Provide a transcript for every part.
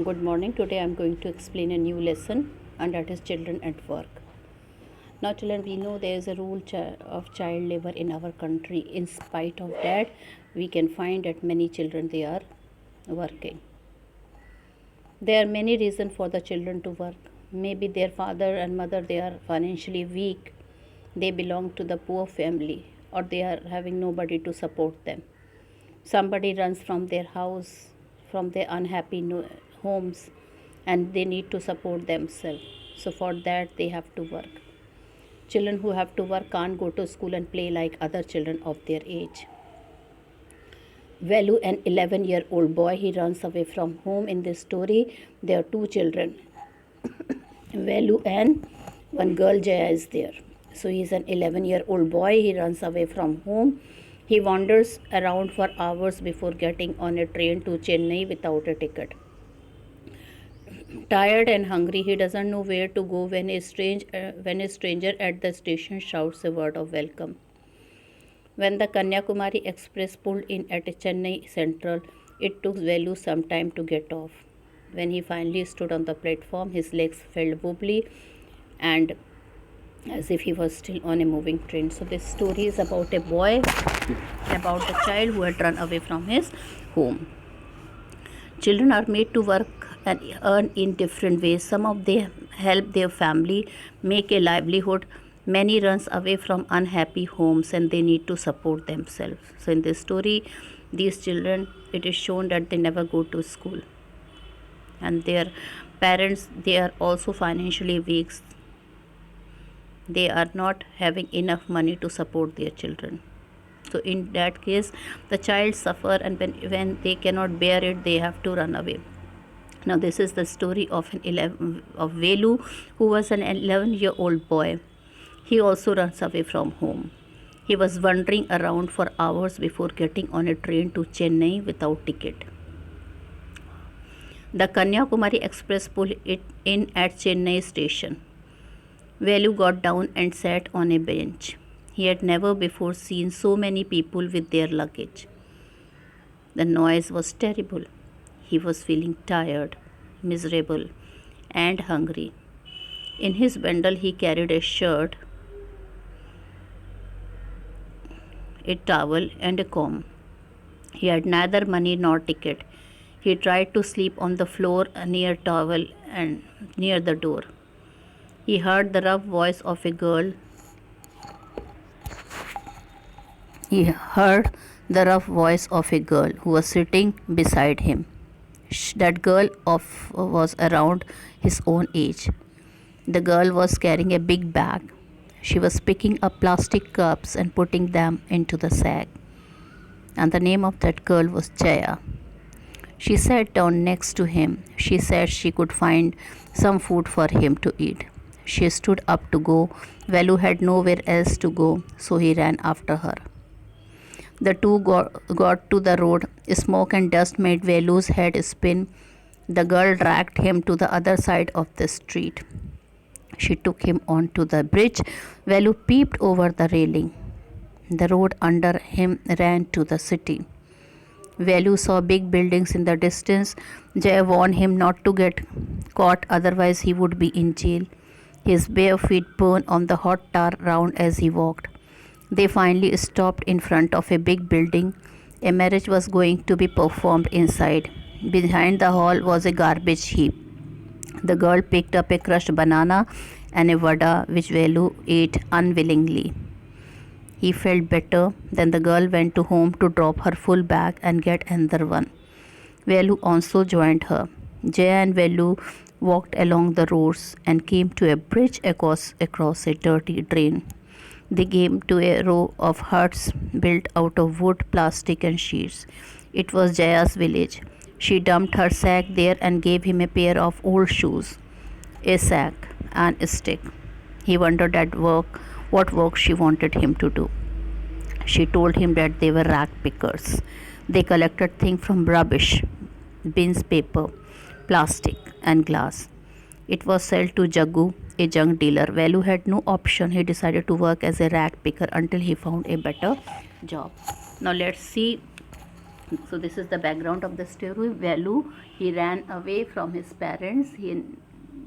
Good morning. Today I am going to explain a new lesson, and that is children at work. Now, children, we know there is a rule of child labor in our country. In spite of that, we can find that many children they are working. There are many reasons for the children to work. Maybe their father and mother they are financially weak. They belong to the poor family, or they are having nobody to support them. Somebody runs from their house, from their unhappy homes, and they need to support themselves. So for that they have to work. Children who have to work can't go to school and play like other children of their age. Velu, an 11-year-old boy, he runs away from home. In this story, there are two children, Velu and one girl, Jaya, is there. So he is an 11-year-old boy. He runs away from home. He wanders around for hours before getting on a train to Chennai without a ticket. Tired and hungry, he doesn't know where to go when a stranger at the station shouts a word of welcome. When the Kanyakumari Express pulled in at Chennai Central, it took Velu some time to get off. When he finally stood on the platform, his legs felt wobbly and as if he was still on a moving train. So this story is about a boy, about a child who had run away from his home. Children are made to work and earn in different ways. Some of them help their family make a livelihood. Many runs away from unhappy homes and they need to support themselves. So in this story, these children, it is shown that they never go to school. And their parents, they are also financially weak. They are not having enough money to support their children. So in that case, the child suffer, and when they cannot bear it, they have to run away. Now this is the story of Velu, who was an 11-year-old boy. He also runs away from home. He was wandering around for hours before getting on a train to Chennai without ticket. The Kanyakumari Express pulled it in at Chennai station. Velu got down and sat on a bench. He had never before seen so many people with their luggage. The noise was terrible. He was feeling tired, miserable, and hungry. In his bundle, he carried a shirt, a towel, and a comb. He had neither money nor ticket. He tried to sleep on the floor near towel and near the door. He heard the rough voice of a girl. He heard the rough voice of a girl who was sitting beside him. That girl was around his own age. The girl was carrying a big bag. She was picking up plastic cups and putting them into the sack. And the name of that girl was Jaya. She sat down next to him. She said she could find some food for him to eat. She stood up to go. Velu had nowhere else to go, so he ran after her. The two got to the road. Smoke and dust made Velu's head spin. The girl dragged him to the other side of the street. She took him onto the bridge. Velu peeped over the railing. The road under him ran to the city. Velu saw big buildings in the distance. Jay warned him not to get caught, otherwise he would be in jail. His bare feet burned on the hot tar round as he walked. They finally stopped in front of a big building. A marriage was going to be performed inside. Behind the hall was a garbage heap. The girl picked up a crushed banana and a vada which Velu ate unwillingly. He felt better. Then the girl went to home to drop her full bag and get another one. Velu also joined her. Jaya and Velu walked along the roads and came to a bridge across a dirty drain. They came to a row of huts built out of wood, plastic, and sheets. It was Jaya's village. She dumped her sack there and gave him a pair of old shoes, a sack, and a stick. He wondered what work she wanted him to do. She told him that they were rag pickers. They collected things from rubbish, bins, paper, plastic, and glass. It was sold to Jaggu, a junk dealer. Velu had no option. He decided to work as a rag picker until he found a better job. Now let's see So this is the background of the story. Velu, he ran away from his parents.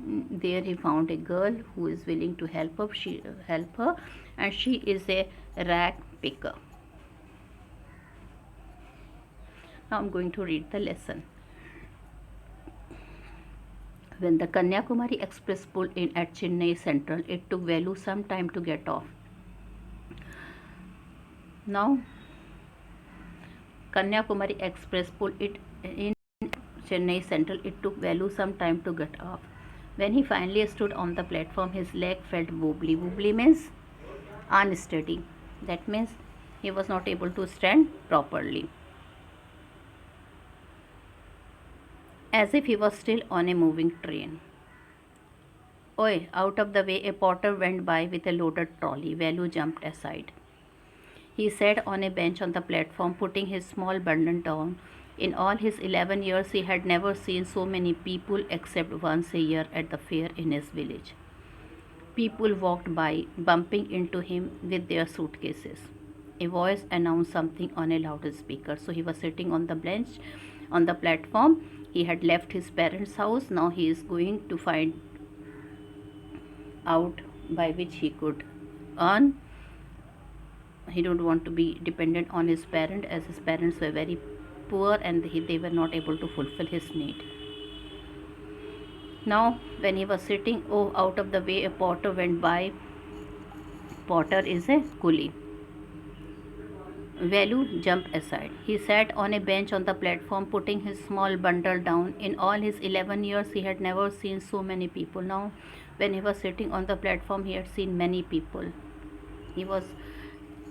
There he found a girl who is willing to help her, and she is a rag picker. Now I'm going to read the lesson. When the Kanyakumari Express pulled in at Chennai Central, it took Velu some time to get off. Now, Kanyakumari Express pulled it in Chennai Central. It took Velu some time to get off. When he finally stood on the platform, his leg felt wobbly. Wobbly means unsteady. That means he was not able to stand properly, as if he was still on a moving train. Oi, out of the way, a porter went by with a loaded trolley. Velu jumped aside. He sat on a bench on the platform, putting his small bundle down. In all his 11 years, he had never seen so many people except once a year at the fair in his village. People walked by, bumping into him with their suitcases. A voice announced something on a loudspeaker. So he was sitting on the bench on the platform. He had left his parents' house. Now he is going to find out by which he could earn. He don't want to be dependent on his parent, as his parents were very poor and they were not able to fulfill his need. Now when he was sitting, out of the way, a porter went by. Porter is a coolie. Velu jumped aside. He sat on a bench on the platform, putting his small bundle down. In all his 11 years, he had never seen so many people. Now, when he was sitting on the platform, he had seen many people. He was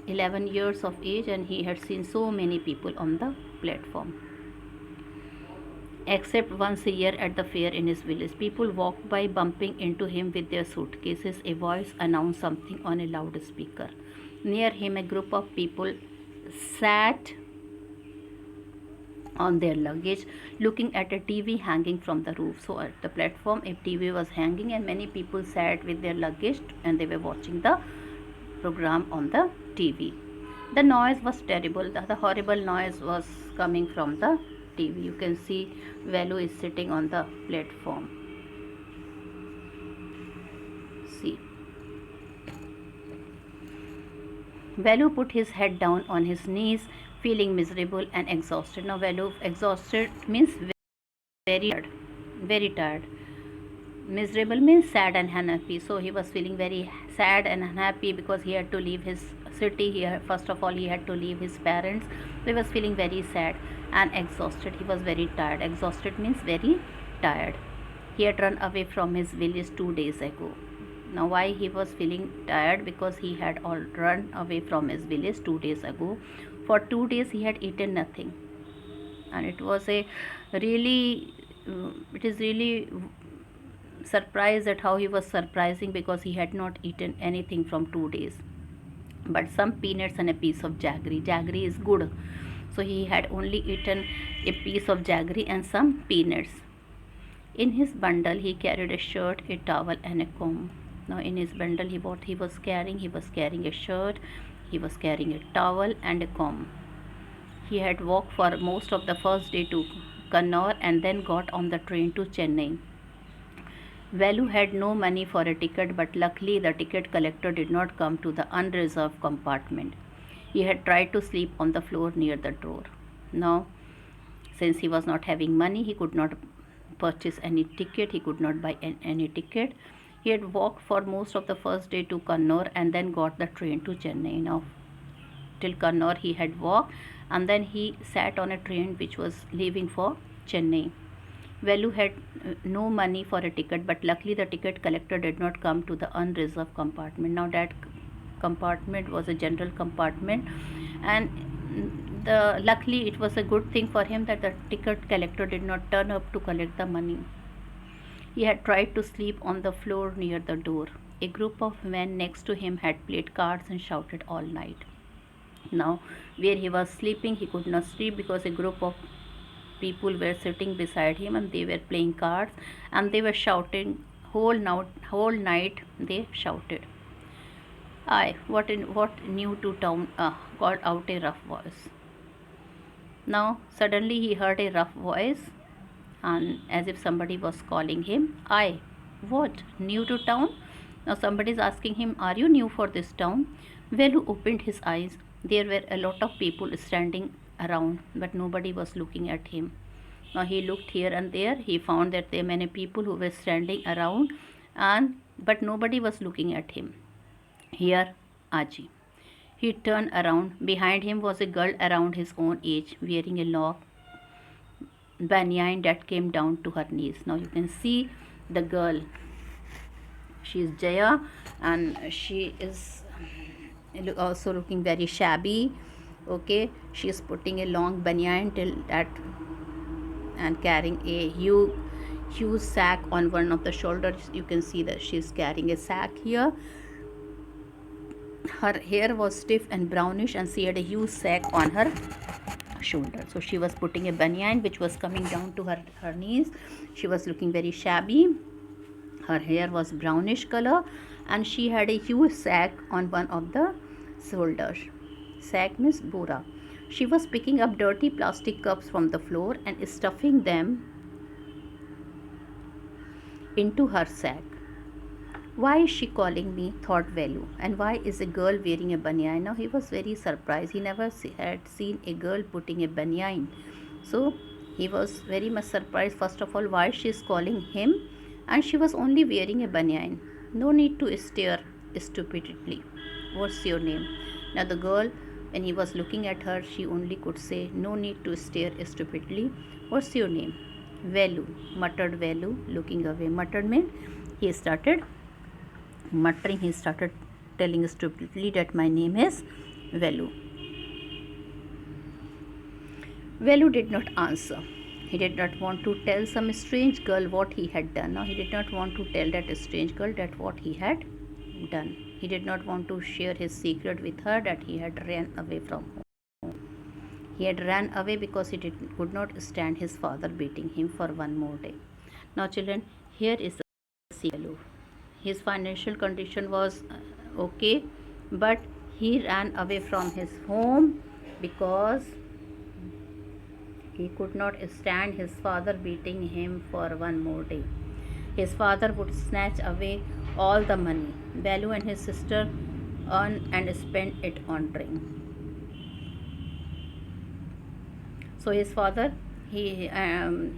11 years of age and he had seen so many people on the platform. Except once a year at the fair in his village, people walked by, bumping into him with their suitcases. A voice announced something on a loudspeaker. Near him, a group of people sat on their luggage, looking at a TV hanging from the roof. So at the platform, a TV was hanging and many people sat with their luggage and they were watching the program on the TV. The noise was terrible. The horrible noise was coming from the TV. You can see Velu is sitting on the platform. See. Velu put his head down on his knees, feeling miserable and exhausted. Now Velu, exhausted means very tired. Miserable means sad and unhappy. So he was feeling very sad and unhappy because he had to leave his city. First of all, he had to leave his parents. So he was feeling very sad and exhausted. He was very tired. Exhausted means very tired. He had run away from his village 2 days ago. Now why he was feeling tired? Because he had all run away from his village 2 days ago. For 2 days he had eaten nothing, and it is really surprised at how he was surprising, because he had not eaten anything from 2 days but some peanuts and a piece of jaggery. Jaggery is good, so he had only eaten a piece of jaggery and some peanuts. In his bundle he carried a shirt, a towel and a comb. Now in his bundle he was carrying a shirt, he was carrying a towel and a comb. He had walked for most of the first day to Kannur and then got on the train to Chennai. Velu had no money for a ticket, but luckily the ticket collector did not come to the unreserved compartment. He had tried to sleep on the floor near the door. Now, since he was not having money, he could not purchase any ticket, he could not buy any ticket. He had walked for most of the first day to Kannur and then got the train to Chennai. Now, till Kannur he had walked, and then he sat on a train which was leaving for Chennai. Velu had no money for a ticket, but luckily the ticket collector did not come to the unreserved compartment. Now that compartment was a general compartment, and luckily it was a good thing for him that the ticket collector did not turn up to collect the money. He had tried to sleep on the floor near the door. A group of men next to him had played cards and shouted all night. Now, where he was sleeping, he could not sleep because a group of people were sitting beside him and they were playing cards and they were shouting whole night. They shouted. What new to town? Got out a rough voice. Now suddenly he heard a rough voice, and as if somebody was calling him. I, what, new to town? Now somebody is asking him, are you new for this town? Velu opened his eyes. There were a lot of people standing around, but nobody was looking at him. Now he looked here and there. He found that there were many people who were standing around, and but nobody was looking at him. Here, Aji. He turned around. Behind him was a girl around his own age, wearing a long banyan that came down to her knees. Now you can see the girl. She is Jaya, and she is also looking very shabby. Okay, she is putting a long banyan till that and carrying a huge sack on one of the shoulders. You can see that she is carrying a sack here. Her hair was stiff and brownish, and she had a huge sack on her shoulder. So she was putting a banyan which was coming down to her knees. She was looking very shabby. Her hair was brownish color, and she had a huge sack on one of the shoulders. Sack means bora. She was picking up dirty plastic cups from the floor and stuffing them into her sack. Why is she calling me? Thought Velu. And why is a girl wearing a banyan? Now he was very surprised. He never had seen a girl putting a banyan. So he was very much surprised. First of all, why she is calling him, and she was only wearing a banyan. No need to stare stupidly. What's your name? Now the girl, when he was looking at her, she only could say, no need to stare stupidly. What's your name? Velu, muttered Velu, looking away. Muttered meant he started muttering. He started telling stupidly that my name is Velu. Velu did not answer. He did not want to tell some strange girl what he had done. Now he did not want to tell that strange girl that what he had done. He did not want to share his secret with her that he had ran away from home. He had ran away because he could not stand his father beating him for one more day. Now children, here is the Velu. His financial condition was okay, but he ran away from his home because he could not stand his father beating him for one more day. His father would snatch away all the money Velu and his sister earned and spend it on drink. So his father, he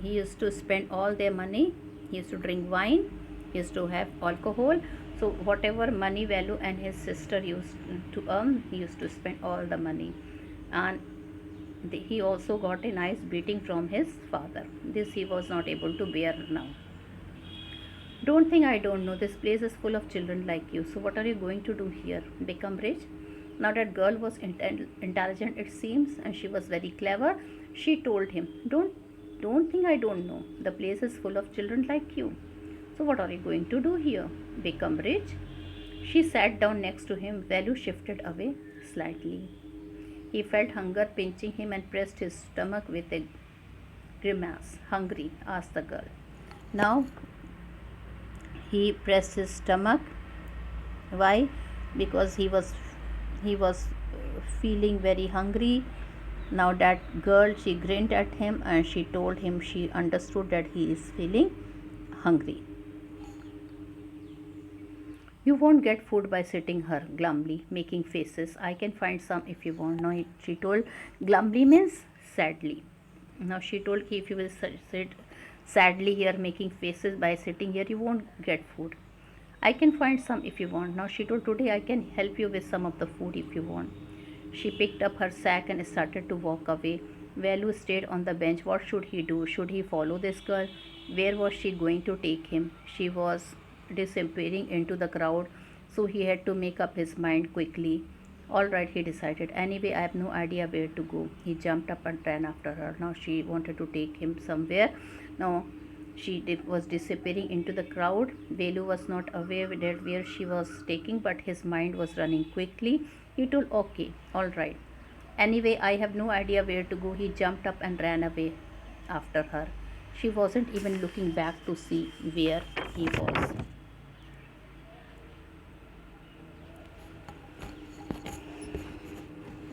used to spend all their money. He used to drink wine. He used to have alcohol. So whatever money Velu and his sister used to earn, he used to spend all the money, and he also got a nice beating from his father. This he was not able to bear now. Don't think I don't know. This place is full of children like you. So what are you going to do here? Become rich? Now that girl was intelligent, it seems, and she was very clever. She told him, don't think I don't know. The place is full of children like you. So what are you going to do here? Become rich? She sat down next to him. Velu shifted away slightly. He felt hunger pinching him and pressed his stomach with a grimace. Hungry? Asked the girl. Now he pressed his stomach. Why? Because he was feeling very hungry. Now that girl, she grinned at him and she told him she understood that he is feeling hungry. You won't get food by sitting here glumly, making faces. I can find some if you want. Now she told, glumly means sadly. Now she told, if you will sit sadly here making faces by sitting here, you won't get food. I can find some if you want. Now she told, today I can help you with some of the food if you want. She picked up her sack and started to walk away. Velu stayed on the bench. What should he do? Should he follow this girl? Where was she going to take him? She was disappearing into the crowd, so he had to make up his mind quickly. All right, he decided. Anyway, I have no idea where to go. He jumped up and ran after her. Now she wanted to take him somewhere. Now she was disappearing into the crowd. Velu was not aware that where she was taking, but his mind was running quickly. He told, okay, all right. Anyway, I have no idea where to go. He jumped up and ran away after her. She wasn't even looking back to see where he was.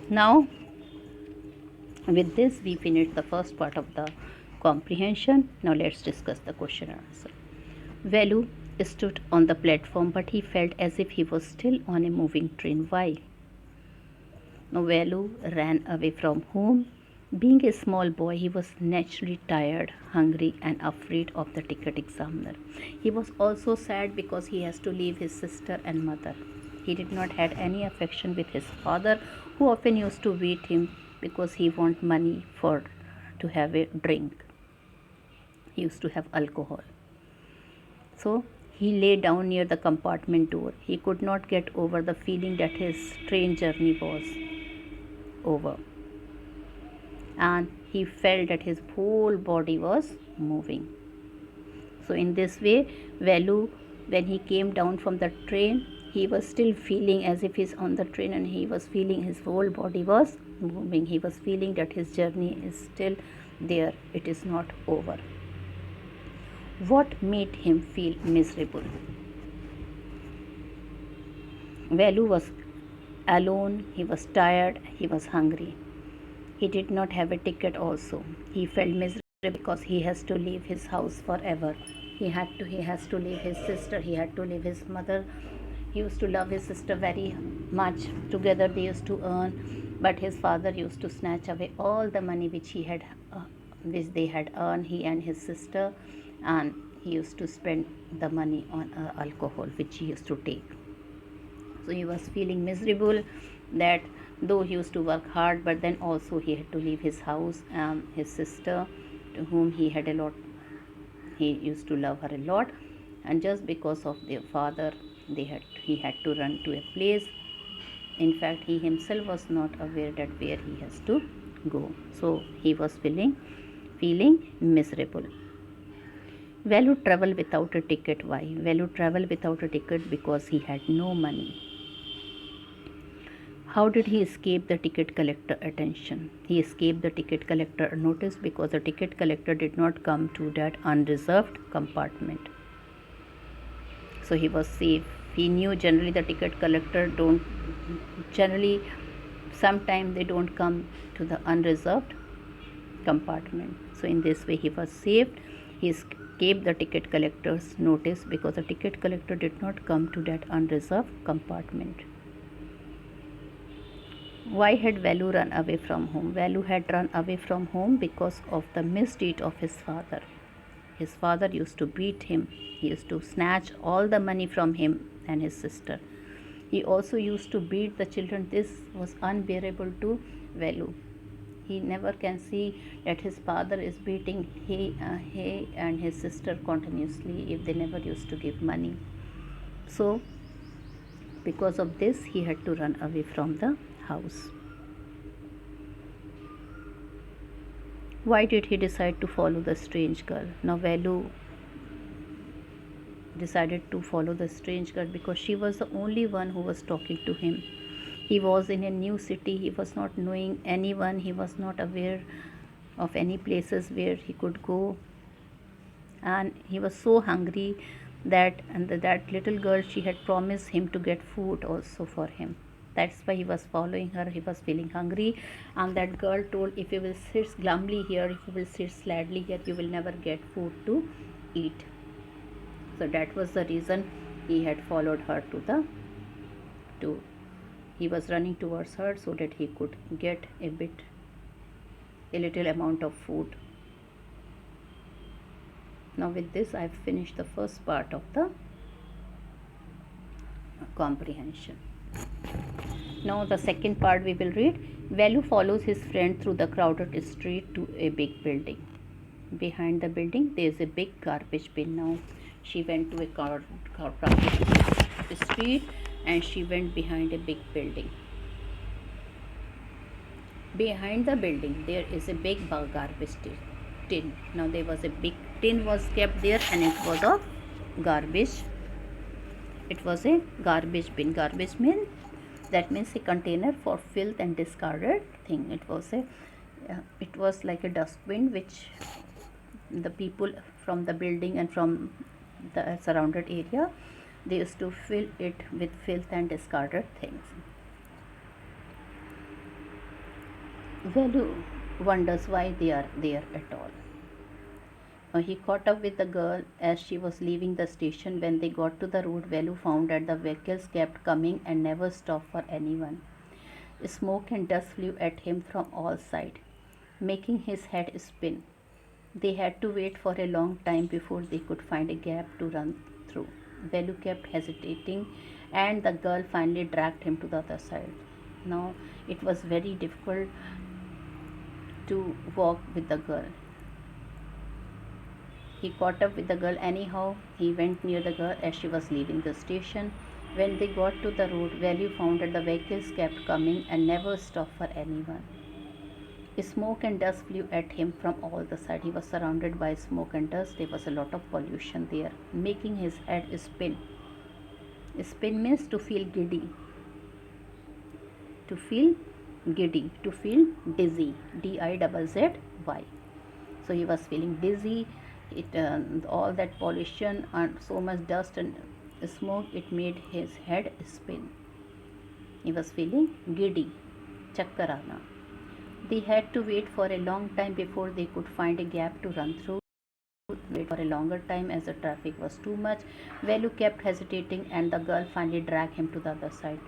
Now With this, we finished the first part of the comprehension. Now let's discuss the question and answer. Velu stood on the platform, but he felt as if he was still on a moving train. Why? Now Velu ran away from home. Being a small boy, he was naturally tired, hungry, and afraid of the ticket examiner. He was also sad because he has to leave his sister and mother. He did not have any affection with his father, who often used to beat him because he wanted money for to have a drink. He used to have alcohol. So he lay down near the compartment door. He could not get over the feeling that his train journey was over, and he felt that his whole body was moving. So in this way, Velu, when he came down from the train, he was still feeling as if he's on the train, and he was feeling his whole body was moving. He was feeling that his journey is still there, it is not over. What made him feel miserable? Velu was alone, he was tired, he was hungry. He did not have a ticket also. He felt miserable because he has to leave his house forever. He has to leave his sister, he had to leave his mother. He used to love his sister very much. Together they used to earn, but his father used to snatch away all the money which they had earned, he and his sister, and he used to spend the money on alcohol which he used to take. So he was feeling miserable that though he used to work hard, but then also he had to leave his house and his sister, to whom he had a lot, he used to love her a lot, and just because of their father, he had to run to a place. In fact, he himself was not aware that where he has to go. So he was feeling miserable. Velu traveled without a ticket. Why? Velu traveled without a ticket because he had no money. How did he escape the ticket collector attention? He escaped the ticket collector notice because the ticket collector did not come to that unreserved compartment. So he was safe. He knew generally the ticket collector sometimes they don't come to the unreserved compartment. So in this way he was saved. He escaped the ticket collector's notice because the ticket collector did not come to that unreserved compartment. Why had Velu run away from home? Velu had run away from home because of the misdeed of his father. His father used to beat him. He used to snatch all the money from him and his sister. He also used to beat the children. This was unbearable to Velu. He never can see that his father is beating he and his sister continuously if they never used to give money. So because of this, he had to run away from the house. Why did he decide to follow the strange girl? Now Velu decided to follow the strange girl because she was the only one who was talking to him. He was in a new city, he was not knowing anyone, he was not aware of any places where he could go, and he was so hungry that little girl, she had promised him to get food also for him. That's why he was following her. He was feeling hungry, and that girl told, if you will sit glumly here, if you will sit sadly here, you will never get food to eat. So that was the reason he had followed her he was running towards her so that he could get a little amount of food. Now with this I have finished the first part of the comprehension. Now the second part we will read. Velu follows his friend through the crowded street to a big building. Behind the building there is a big garbage bin. Now she went to a crowded street and she went behind a big building. Behind the building there is a big garbage tin. Now there was a big tin was kept there, and it was of garbage. It was a garbage bin. Garbage bin, that means a container for filth and discarded thing. It was like a dustbin which the people from the building and from the surrounded area, they used to fill it with filth and discarded things. Velu wonders why they are there at all. He caught up with the girl as she was leaving the station. When they got to the road, Velu found that the vehicles kept coming and never stopped for anyone. Smoke and dust flew at him from all sides, making his head spin. They had to wait for a long time before they could find a gap to run through. Velu kept hesitating, and the girl finally dragged him to the other side. Now it was very difficult to walk with the girl. He caught up with the girl anyhow. He went near the girl as she was leaving the station. When they got to the road, Velu found that the vehicles kept coming and never stopped for anyone. Smoke and dust flew at him from all the sides. He was surrounded by smoke and dust. There was a lot of pollution there, making his head spin. Spin means to feel giddy. To feel giddy. To feel dizzy. DIZZY. So he was feeling dizzy. All that pollution and so much dust and smoke, it made his head spin. He was feeling giddy. Chakkar aana. They had to wait for a long time before they could find a gap to run through. Wait for a longer time as the traffic was too much. Velu kept hesitating, and the girl finally dragged him to the other side.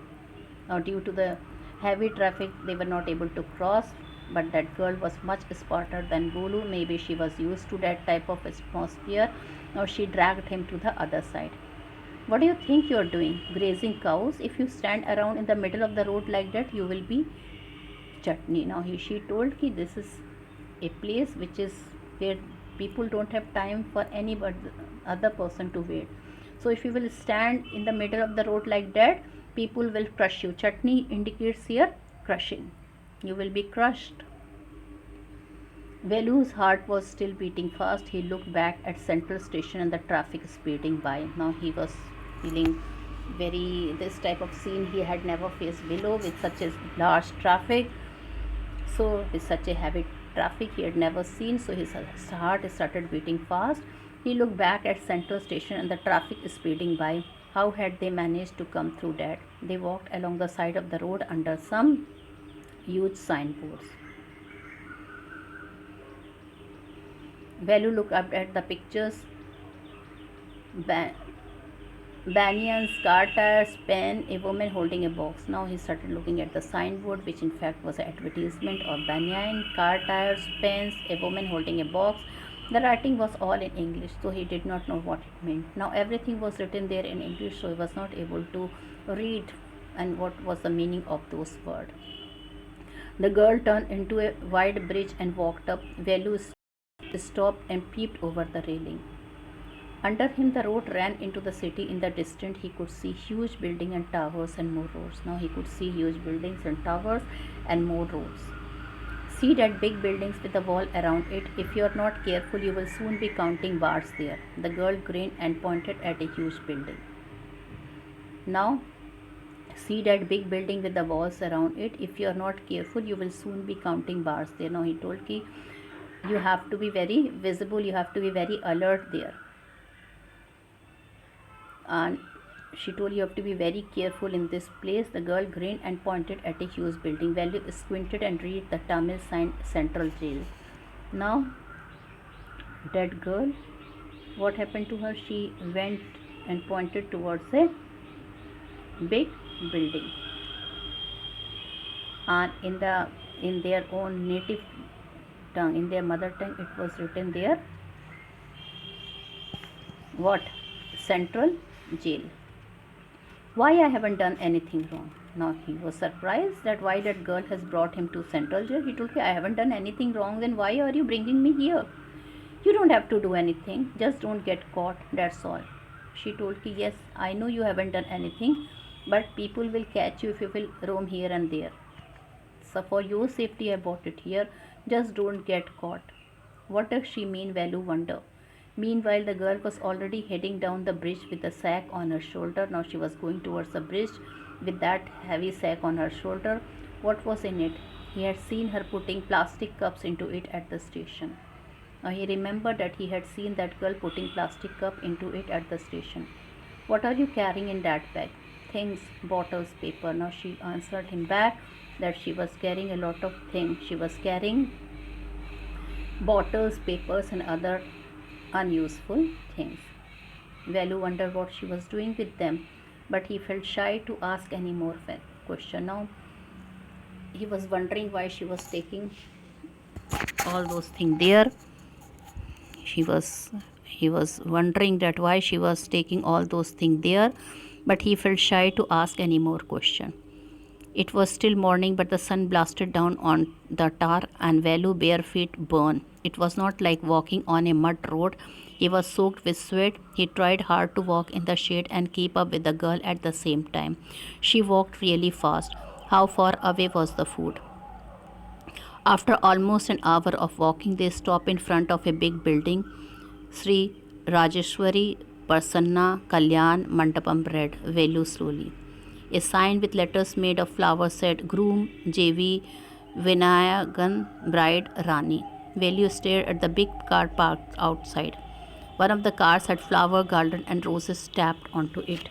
Now, due to the heavy traffic, they were not able to cross. But that girl was much smarter than Bolu. Maybe she was used to that type of atmosphere. Now she dragged him to the other side. What do you think you are doing? Grazing cows? If you stand around in the middle of the road like that, you will be chutney. Now she told ki this is a place which is where people don't have time for any but other person to wait. So if you will stand in the middle of the road like that, people will crush you. Chutney indicates here crushing. You will be crushed. Velu's heart was still beating fast. He looked back at Central Station and the traffic speeding by. Now he was feeling this type of scene he had never faced below, with such a large traffic. So with such a heavy traffic he had never seen. So his heart started beating fast. He looked back at Central Station and the traffic speeding by. How had they managed to come through that? They walked along the side of the road under some huge signboards. Velu looked up at the pictures. Banyans, car tires, pen, a woman holding a box. Now he started looking at the signboard, which in fact was an advertisement of banyan, car tires, pens, a woman holding a box. The writing was all in English, so he did not know what it meant. Now everything was written there in English, so he was not able to read and what was the meaning of those words. The girl turned into a wide bridge and walked up. Velu stopped and peeped over the railing. Under him the road ran into the city. In the distance he could see huge buildings and towers and more roads. Now he could see huge buildings and towers and more roads. See that big buildings with a wall around it. If you are not careful, you will soon be counting bars there. The girl grinned and pointed at a huge building. Now see that big building with the walls around it. If you are not careful, you will soon be counting bars there. Now he told ki you have to be very visible, you have to be very alert there. And she told you have to be very careful in this place. The girl grinned and pointed at a huge building. Velu squinted and read the Tamil sign, Central Jail. Now that girl, what happened to her? She went and pointed towards a big building, and in their own native tongue, in their mother tongue, it was written there, what? Central Jail. Why I haven't done anything wrong? Now he was surprised that why that girl has brought him to Central Jail. He told me, I haven't done anything wrong, then why are you bringing me here? You don't have to do anything, just don't get caught, that's all. She told me, yes, I know you haven't done anything, but people will catch you if you will roam here and there. So for your safety I brought it here, just don't get caught. What does she mean? Velu wondered. Meanwhile, the girl was already heading down the bridge with a sack on her shoulder. Now she was going towards the bridge with that heavy sack on her shoulder. What was in it? He had seen her putting plastic cups into it at the station. Now he remembered that he had seen that girl putting plastic cup into it at the station. What are you carrying in that bag? Things, bottles, paper. Now she answered him back that she was carrying a lot of things. She was carrying bottles, papers, and other unuseful things. Velu wondered what she was doing with them, but he felt shy to ask any more question. Now he was wondering why she was taking all those things there. He was wondering that why she was taking all those things there, but he felt shy to ask any more question. It was still morning, but the sun blasted down on the tar and Velu bare feet burned. It was not like walking on a mud road. He was soaked with sweat. He tried hard to walk in the shade and keep up with the girl at the same time. She walked really fast. How far away was the food? After almost an hour of walking, they stopped in front of a big building. Sri Rajeshwari Prasanna Kalyan Mandapam read Velu slowly. A sign with letters made of flowers said Groom J.V. Vinayagan Bride Rani. Velu stared at the big car parked outside. One of the cars had flower garland and roses stamped onto it.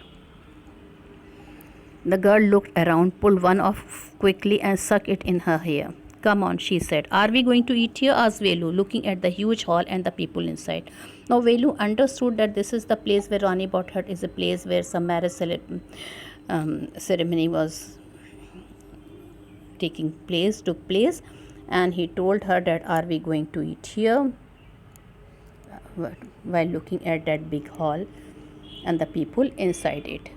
The girl looked around, pulled one off quickly, and sucked it in her hair. Come on, she said. Are we going to eat here? Asked Velu, looking at the huge hall and the people inside. Now Velu understood that this is the place where Rani Bothat is a place where some marriage ceremony was took place, and he told her that are we going to eat here, while looking at that big hall and the people inside it.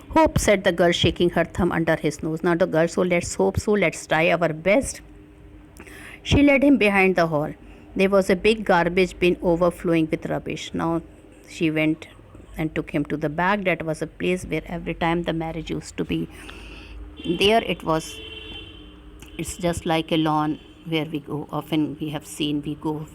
Hope, said the girl, shaking her thumb under his nose. Now the girl, so let's hope so, let's try our best. She led him behind the hall. There was a big garbage bin overflowing with rubbish. Now she went and took him to the back. That was a place where every time the marriage used to be there. It's just like a lawn where we go. Often we have seen we go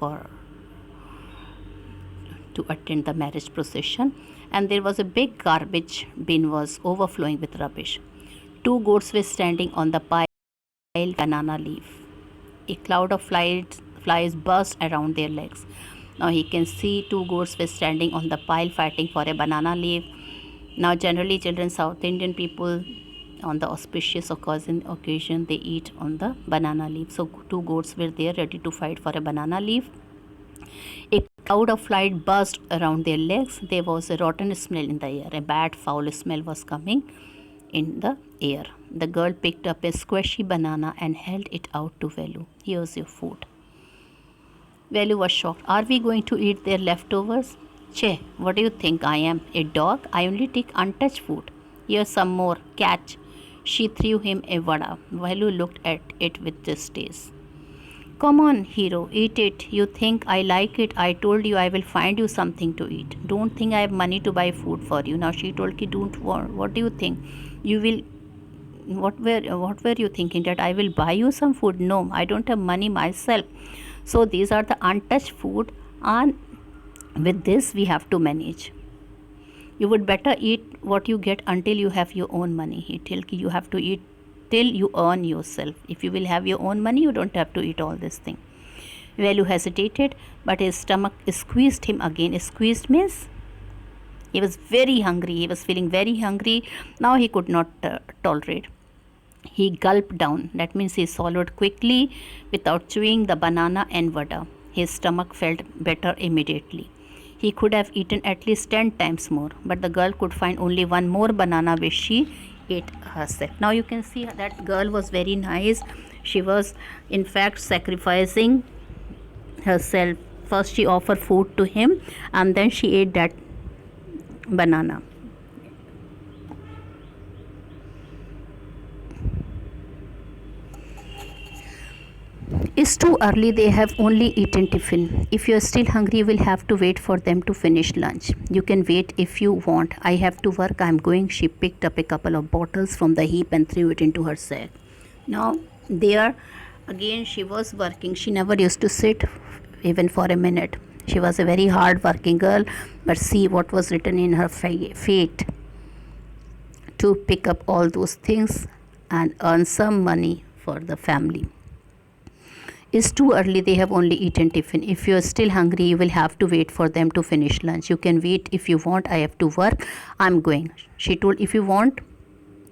to attend the marriage procession, and there was a big garbage bin was overflowing with rubbish. Two goats were standing on the pile banana leaf. A cloud of flies buzzed around their legs. Now he can see two goats were standing on the pile fighting for a banana leaf. Now generally children, South Indian people, on the auspicious occasion they eat on the banana leaf. So two goats were there ready to fight for a banana leaf. A cloud of flies buzzed around their legs. There was a rotten smell in the air. A bad foul smell was coming in the air. The girl picked up a squishy banana and held it out to Velu. Here's your food. Velu was shocked. Are we going to eat their leftovers? Che, what do you think I am? A dog? I only take untouched food. Here's some more. Catch. She threw him a vada. Velu looked at it with distaste. Come on, hero, eat it. You think I like it? I told you I will find you something to eat. Don't think I have money to buy food for you. Now she told, don't want. What do you think? You will. What were you thinking, that I will buy you some food? No, I don't have money myself. So these are the untouched food, and with this we have to manage. You would better eat what you get until you have your own money. You have to eat till you earn yourself. If you will have your own money, you don't have to eat all this thing. Velu hesitated, but his stomach squeezed him again. Squeezed means he was very hungry. He was feeling very hungry. Now he could not tolerate. He gulped down. That means he swallowed quickly without chewing the banana and vada. His stomach felt better immediately. He could have eaten at least 10 times more, but the girl could find only one more banana which she ate herself. Now you can see that girl was very nice. She was in fact sacrificing herself. First she offered food to him, and then she ate that banana. It's too early, they have only eaten tiffin. If you are still hungry, you will have to wait for them to finish lunch. You can wait if you want. I have to work, I'm going. She picked up a couple of bottles from the heap and threw it into her sack. Now, there again she was working. She never used to sit even for a minute. She was a very hard working girl, but see what was written in her fate: to pick up all those things and earn some money for the family. It's too early, they have only eaten tiffin. If you are still hungry, you will have to wait for them to finish lunch. You can wait if you want. I have to work, I'm going. She told, if you want,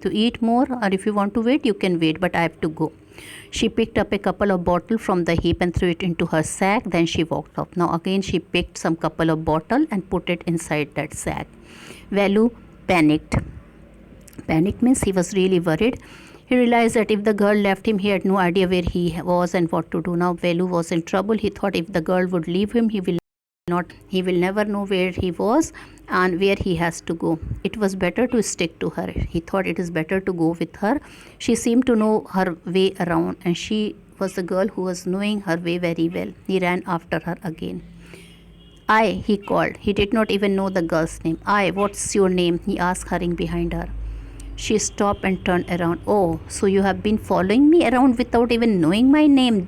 to eat more, or if you want to wait, you can wait, but I have to go. She picked up a couple of bottles from the heap and threw it into her sack. Then she walked off. Now again she picked some couple of bottles and put it inside that sack. Velu panicked. Panic means he was really worried. He realized that if the girl left him, he had no idea where he was and what to do. Now Velu was in trouble. He thought if the girl would leave him, he will never know where he was and where he has to go. It was better to stick to her. He thought it is better to go with her. She seemed to know her way around, and she was the girl who was knowing her way very well. He ran after her again. "I," he called. He did not even know the girl's name. "I, what's your name?" he asked, hurrying behind her. She stopped and turned around. "Oh, so you have been following me around without even knowing my name?"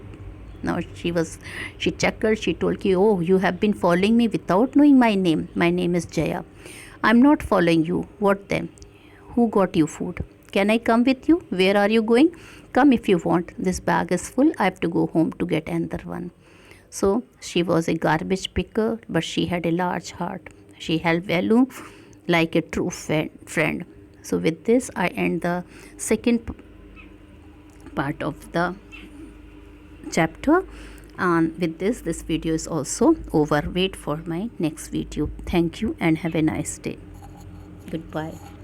Now she chuckled. She told you, "Oh, you have been following me without knowing my name. My name is Jaya." "I'm not following you." "What then? Who got you food?" "Can I come with you?" "Where are you going?" "Come if you want. This bag is full. I have to go home to get another one." So she was a garbage picker, but she had a large heart. She helped Velu like a true friend. So with this, I end the second part of the chapter, and with this video is also over. Wait for my next video. Thank you and have a nice day. Goodbye.